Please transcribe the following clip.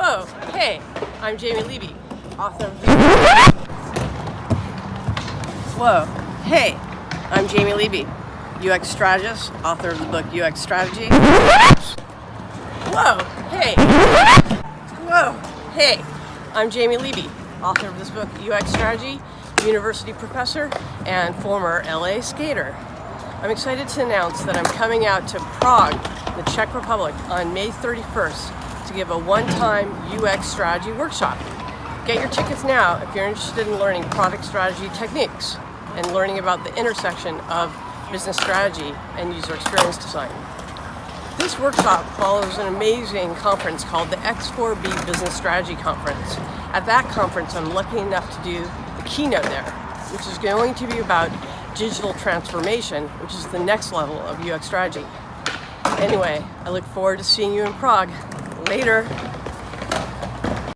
Whoa, hey, I'm Jaime Levy, author of Whoa, hey, I'm Jaime Levy, UX strategist, author of the book UX Strategy. Whoa, hey, I'm Jaime Levy, author of this book UX Strategy, university professor, and former LA skater. I'm excited to announce that I'm coming out to Prague, the Czech Republic, on May 31st to give a one-time UX strategy workshop. Get your tickets now if you're interested in learning product strategy techniques and learning about the intersection of business strategy and user experience design. This workshop follows an amazing conference called the X4B Business Strategy Conference. At that conference, I'm lucky enough to do the keynote there, which is going to be about digital transformation, which is the next level of UX strategy. Anyway, I look forward to seeing you in Prague. Later.